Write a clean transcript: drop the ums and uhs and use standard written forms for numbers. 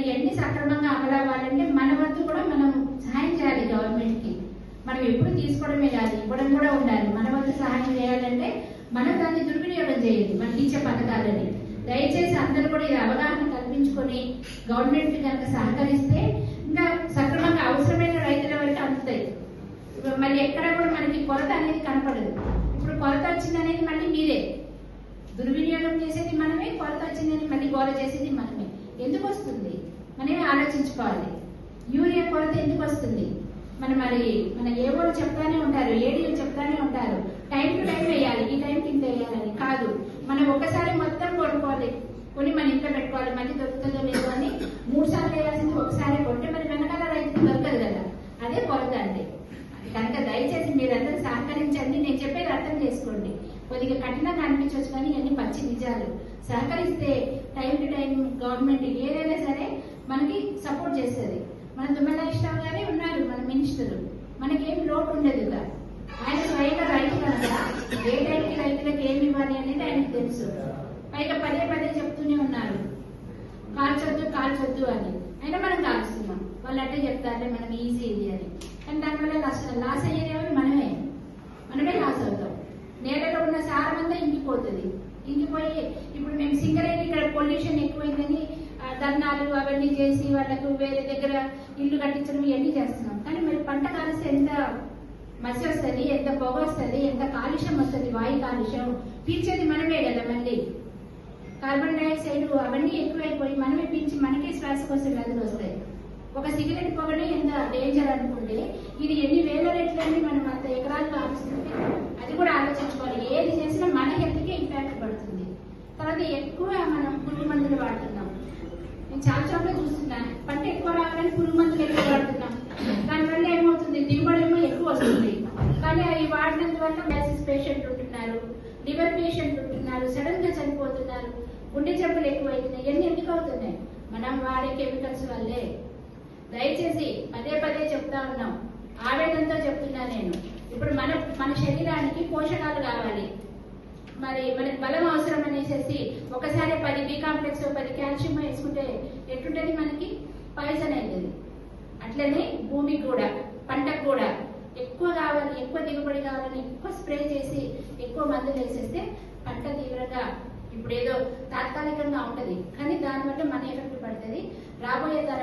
ఇవన్నీ సక్రమంగా అమలు అవ్వాలంటే మన వంతు కూడా మనం సహాయం చేయాలి గవర్నమెంట్ కి. మనం ఎప్పుడు తీసుకోవడమే కాదు, ఇవ్వడం కూడా ఉండాలి. మన వంతు సహాయం చేయాలంటే మనం దాన్ని దుర్వినియోగం చేయాలి మనకి ఇచ్చే పథకాలని. దయచేసి అందరూ కూడా ఇది అవగాహన కల్పించుకొని గవర్నమెంట్ కనుక సహకరిస్తే ఇంకా సక్రమంగా అవసరమైన రైతుల వరకు అందుతాయి. మళ్ళీ ఎక్కడ కూడా మనకి కొరత అనేది కనపడదు. ఇప్పుడు కొరత వచ్చింది అనేది మళ్ళీ మీరే దుర్వినియోగం చేసేది మనమే, కొరత వచ్చిందని మళ్ళీ గోల చేసేది మనమే. ఎందుకు వస్తుంది మనమే ఆలోచించుకోవాలి. యూరియా కొరత ఎందుకు వస్తుంది? మన ఏవోలు చెప్తానే ఉంటారు, ఏడీలు చెప్తానే ఉంటారు, టైం టు టైం వేయాలి, ఈ టైంకి ఇంత వేయాలని. కాదు, మనం ఒకసారి మొత్తం కొనుక్కోవాలి, కొని మన ఇంట్లో పెట్టుకోవాలి. మళ్ళీ దొరుకుతుందో లేదో అని 3 సార్లు వేయాల్సింది ఒకసారి కొంటే మరి వెనకాల రైతులు దొరకదు కదా. అదే కొరత అంటే. కనుక దయచేసి మీరందరూ సహకరించండి. నేను చెప్పేది అర్థం చేసుకోండి. కొద్దిగా కఠినంగా అనిపించవచ్చు కానీ ఇవన్నీ పచ్చి నిజాలు. సహకరిస్తే టైం టు టైం గవర్నమెంట్ ఏదైనా సరే మనకి సపోర్ట్ చేస్తుంది. మన తుమ్మల నాగేశ్వరరావు గారే ఉన్నారు మన మినిస్టర్, మనకేం లోటు ఉండదు. ఆయన స్వయంగా రైతు కనుక ఏ టైంకి రైతులకు ఏమి ఇవ్వాలి అనేది ఆయనకు తెలుసు. పైగా పదే చెప్తూనే ఉన్నారు కాల్చొద్దు అని. అయినా మనం కాల్స్తున్నాం. వాళ్ళు అంటే చెప్తారే మనం ఈజీ ఇది అని. కానీ దానివల్ల లాస్ అయ్యేది ఎవరు? మనమే లాస్ అవుతాం. నేలలో ఉన్న సారం అంతా ఇంకిపోతుంది. ఇంకిపోయి ఇప్పుడు మేము సింగరేణి ఇక్కడ పొల్యూషన్ ఎక్కువైందని ధర్నాలు అవన్నీ చేసి వాళ్ళకు వేరే దగ్గర ఇల్లు కట్టించడం ఇవన్నీ చేస్తున్నాం. కానీ మరి పంట కాలిస్తే ఎంత మసి వస్తుంది, ఎంత పొగ వస్తుంది, ఎంత కాలుష్యం వస్తుంది, వాయు కాలుష్యం. పీల్చేది మనమే కదా. మళ్ళీ కార్బన్ డైఆక్సైడ్ అవన్నీ ఎక్కువైపోయి మనమే పీల్చి మనకే శ్వాసకోశ వ్యాధులు వస్తాయి. ఒక సిగరెట్ పొగనే ఎంత డేంజర్ అనుకుంటే ఇది ఎన్ని వేల రెట్లని మనం అంత ఎకరాలు కాలుస్తుంటే అది కూడా ఆలోచించుకోవాలి. ఏది చేసినా మన హెల్త్కే ఇంపాక్ట్ పడుతుంది. తర్వాత ఎక్కువ మనం పురుగు మందులు వాడుతున్నాం. నేను చాలా చోట్ల చూస్తున్నాను, పంట ఎక్కువ రావాలని పురుగు మందులు ఎక్కువ వాడుతున్నాం. దానివల్ల ఏమవుతుంది, దిగుబడి ఏమో ఎక్కువ వస్తుంది. కానీ అవి వాడినందువల్ల డయాలసిస్ పేషెంట్ ఉంటున్నారు, లివర్ పేషెంట్ ఉంటున్నారు, సడన్ గా చనిపోతున్నారు, గుండె జబ్బులు ఎక్కువైతున్నాయి. ఇవన్నీ ఎందుకు అవుతున్నాయి? మనం వాడే కెమికల్స్ వల్లే. దయచేసి పదే చెప్తా ఉన్నాం, ఆవేదనతో చెప్తున్నా నేను. ఇప్పుడు మన శరీరానికి పోషకాలు కావాలి, మరి మనకి బలం అవసరం అనేసి ఒకసారి 10 బి కాంప్లెక్స్ 10 కాల్షియం వేసుకుంటే ఎట్లుంటది? మనకి పాయిజన్ అవుతుంది. అట్లనే భూమికి కూడా పంటకు కూడా ఎక్కువ కావాలి, ఎక్కువ దిగుబడి కావాలని ఎక్కువ స్ప్రే చేసి ఎక్కువ మందులు వేసేస్తే పంట తీవ్రంగా ఇప్పుడు ఏదో తాత్కాలికంగా ఉంటది, కానీ దానివల్ల మన ఎఫెక్ట్ పడుతుంది. రాబోయే